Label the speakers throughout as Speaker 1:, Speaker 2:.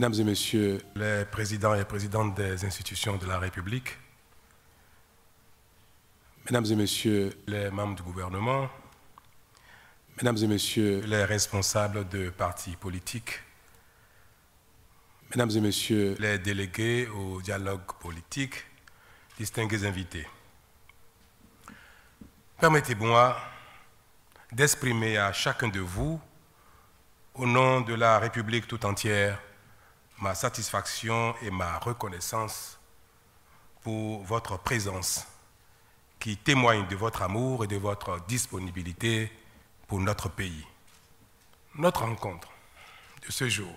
Speaker 1: Mesdames et Messieurs les présidents et présidentes des institutions de la République, Mesdames et Messieurs les membres du gouvernement, Mesdames et Messieurs les responsables de partis politiques, Mesdames et Messieurs les délégués au dialogue politique, distingués invités, permettez-moi d'exprimer à chacun de vous, au nom de la République tout entière, ma satisfaction et ma reconnaissance pour votre présence qui témoigne de votre amour et de votre disponibilité pour notre pays. Notre rencontre de ce jour,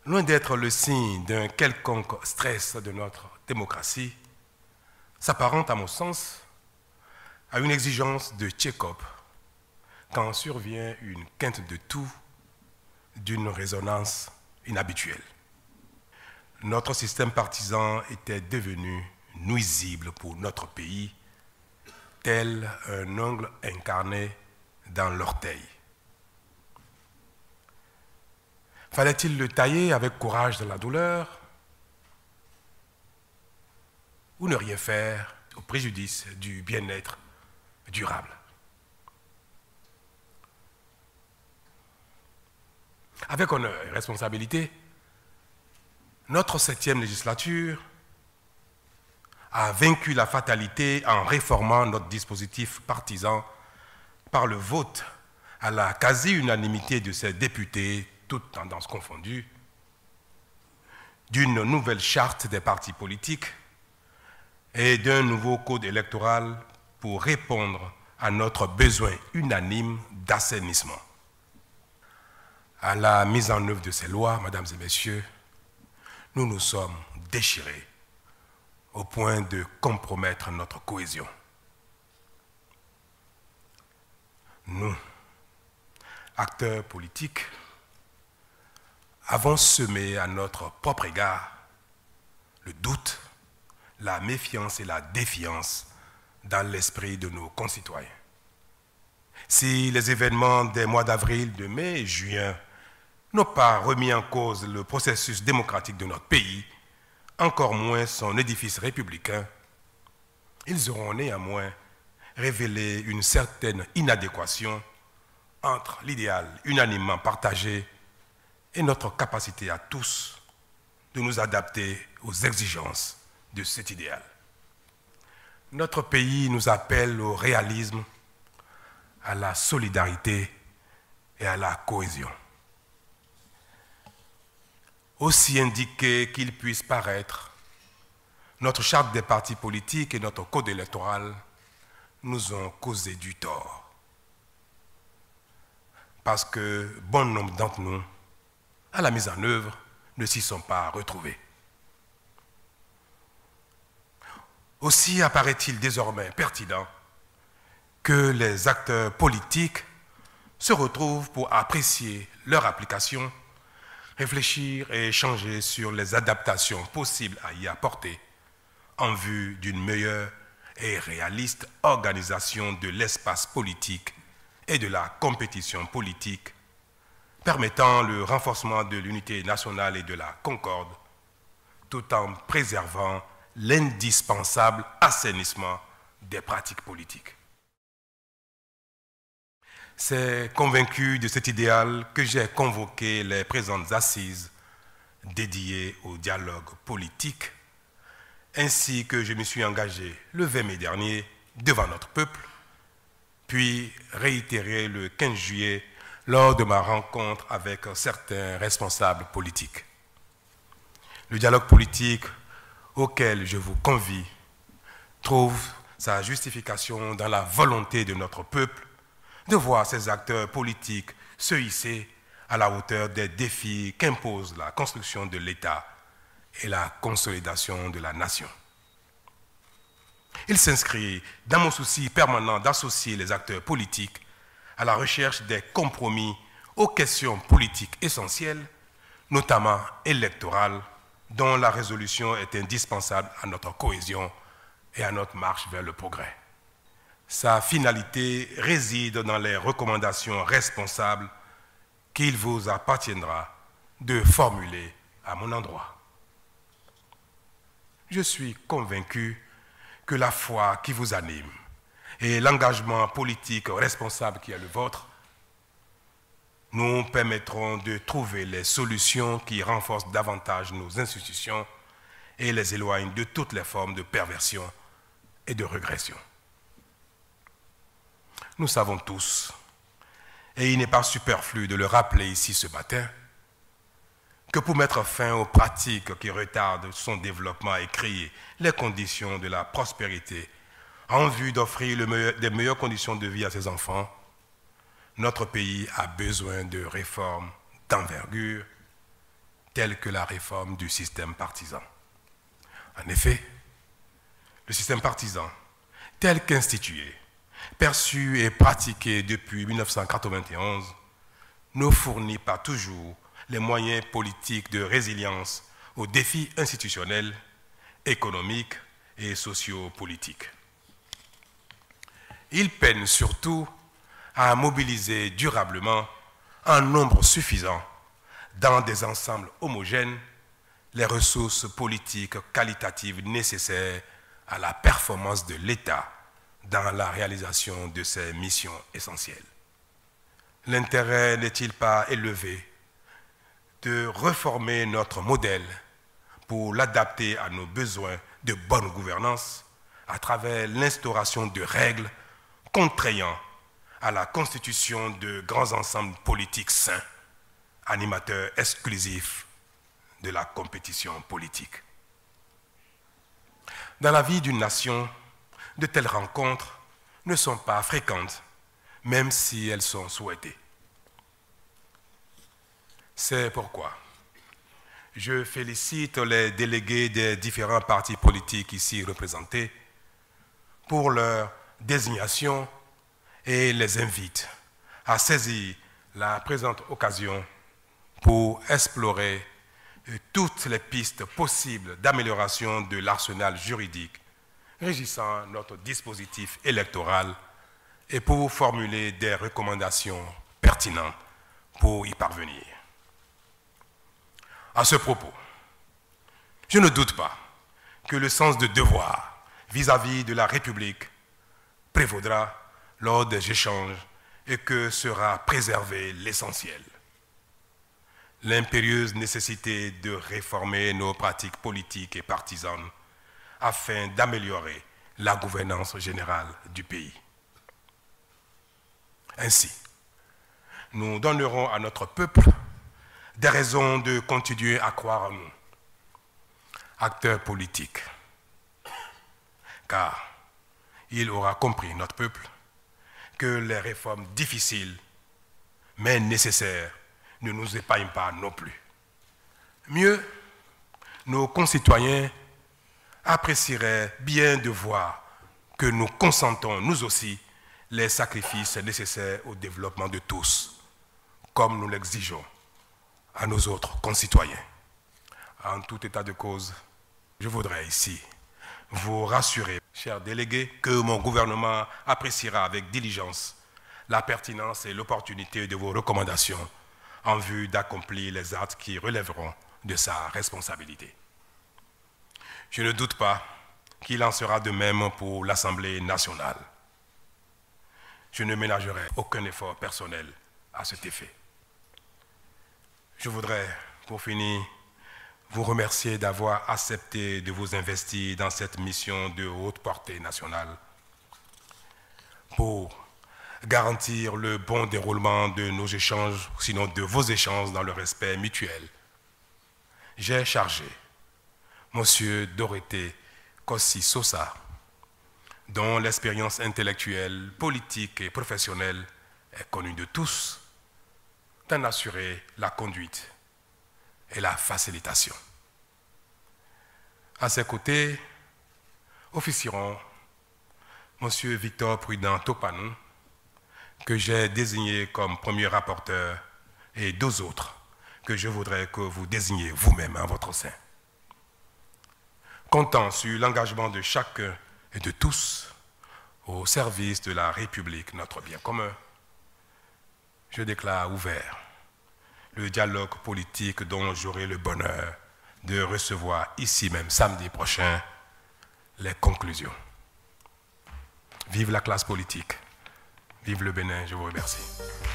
Speaker 1: loin d'être le signe d'un quelconque stress de notre démocratie, s'apparente à mon sens à une exigence de check-up quand survient une quinte de tout d'une résonance inhabituelle. Notre système partisan était devenu nuisible pour notre pays, tel un ongle incarné dans l'orteil. Fallait-il le tailler avec courage dans la douleur ou ne rien faire au préjudice du bien-être durable? Avec honneur et responsabilité, notre 7e législature a vaincu la fatalité en réformant notre dispositif partisan par le vote à la quasi-unanimité de ses députés, toutes tendances confondues, d'une nouvelle charte des partis politiques et d'un nouveau code électoral pour répondre à notre besoin unanime d'assainissement. À la mise en œuvre de ces lois, mesdames et messieurs, nous nous sommes déchirés au point de compromettre notre cohésion. Nous, acteurs politiques, avons semé à notre propre égard le doute, la méfiance et la défiance dans l'esprit de nos concitoyens. Si les événements des mois d'avril, de mai et juin n'ont pas remis en cause le processus démocratique de notre pays, encore moins son édifice républicain, ils auront néanmoins révélé une certaine inadéquation entre l'idéal unanimement partagé et notre capacité à tous de nous adapter aux exigences de cet idéal. Notre pays nous appelle au réalisme, à la solidarité et à la cohésion. Aussi indiqué qu'il puisse paraître, notre charte des partis politiques et notre code électoral nous ont causé du tort. Parce que bon nombre d'entre nous, à la mise en œuvre, ne s'y sont pas retrouvés. Aussi apparaît-il désormais pertinent que les acteurs politiques se retrouvent pour apprécier leur application, réfléchir et échanger sur les adaptations possibles à y apporter en vue d'une meilleure et réaliste organisation de l'espace politique et de la compétition politique, permettant le renforcement de l'unité nationale et de la concorde, tout en préservant l'indispensable assainissement des pratiques politiques. C'est convaincu de cet idéal que j'ai convoqué les présentes assises dédiées au dialogue politique, ainsi que je me suis engagé le 20 mai dernier devant notre peuple, puis réitéré le 15 juillet lors de ma rencontre avec certains responsables politiques. Le dialogue politique auquel je vous convie trouve sa justification dans la volonté de notre peuple de voir ces acteurs politiques se hisser à la hauteur des défis qu'impose la construction de l'État et la consolidation de la nation. Il s'inscrit dans mon souci permanent d'associer les acteurs politiques à la recherche des compromis aux questions politiques essentielles, notamment électorales, dont la résolution est indispensable à notre cohésion et à notre marche vers le progrès. Sa finalité réside dans les recommandations responsables qu'il vous appartiendra de formuler à mon endroit. Je suis convaincu que la foi qui vous anime et l'engagement politique responsable qui est le vôtre nous permettront de trouver les solutions qui renforcent davantage nos institutions et les éloignent de toutes les formes de perversion et de régression. Nous savons tous, et il n'est pas superflu de le rappeler ici ce matin, que pour mettre fin aux pratiques qui retardent son développement et créer les conditions de la prospérité en vue d'offrir des meilleures conditions de vie à ses enfants, notre pays a besoin de réformes d'envergure telles que la réforme du système partisan. En effet, le système partisan, tel qu'institué, perçu et pratiqué depuis 1991, ne fournit pas toujours les moyens politiques de résilience aux défis institutionnels, économiques et sociopolitiques. Il peine surtout à mobiliser durablement un nombre suffisant dans des ensembles homogènes les ressources politiques qualitatives nécessaires à la performance de l'État dans la réalisation de ses missions essentielles. L'intérêt n'est-il pas élevé de reformer notre modèle pour l'adapter à nos besoins de bonne gouvernance à travers l'instauration de règles contraignant à la constitution de grands ensembles politiques sains, animateurs exclusifs de la compétition politique. Dans la vie d'une nation, de telles rencontres ne sont pas fréquentes, même si elles sont souhaitées. C'est pourquoi je félicite les délégués des différents partis politiques ici représentés pour leur désignation et les invite à saisir la présente occasion pour explorer toutes les pistes possibles d'amélioration de l'arsenal juridique régissant notre dispositif électoral et pour formuler des recommandations pertinentes pour y parvenir. À ce propos, je ne doute pas que le sens de devoir vis-à-vis de la République prévaudra lors des échanges et que sera préservé l'essentiel. L'impérieuse nécessité de réformer nos pratiques politiques et partisanes afin d'améliorer la gouvernance générale du pays. Ainsi, nous donnerons à notre peuple des raisons de continuer à croire en nous, acteurs politiques, car il aura compris, notre peuple, que les réformes difficiles, mais nécessaires, ne nous épargnent pas non plus. Mieux, nos concitoyens apprécieraient bien de voir que nous consentons, nous aussi, les sacrifices nécessaires au développement de tous, comme nous l'exigeons à nos autres concitoyens. En tout état de cause, je voudrais ici vous rassurer, chers délégués, que mon gouvernement appréciera avec diligence la pertinence et l'opportunité de vos recommandations en vue d'accomplir les actes qui relèveront de sa responsabilité. Je ne doute pas qu'il en sera de même pour l'Assemblée nationale. Je ne ménagerai aucun effort personnel à cet effet. Je voudrais, pour finir, vous remercier d'avoir accepté de vous investir dans cette mission de haute portée nationale pour garantir le bon déroulement de nos échanges, sinon de vos échanges dans le respect mutuel. J'ai chargé M. Dorothée Kossi-Sosa, dont l'expérience intellectuelle, politique et professionnelle est connue de tous, d'en assurer la conduite et la facilitation. À ses côtés, officieront M. Victor Prudent Topanou, que j'ai désigné comme premier rapporteur, et deux autres que je voudrais que vous désigniez vous-même en votre sein. Comptant sur l'engagement de chacun et de tous au service de la République, notre bien commun, je déclare ouvert le dialogue politique dont j'aurai le bonheur de recevoir ici même samedi prochain les conclusions. Vive la classe politique, vive le Bénin, je vous remercie.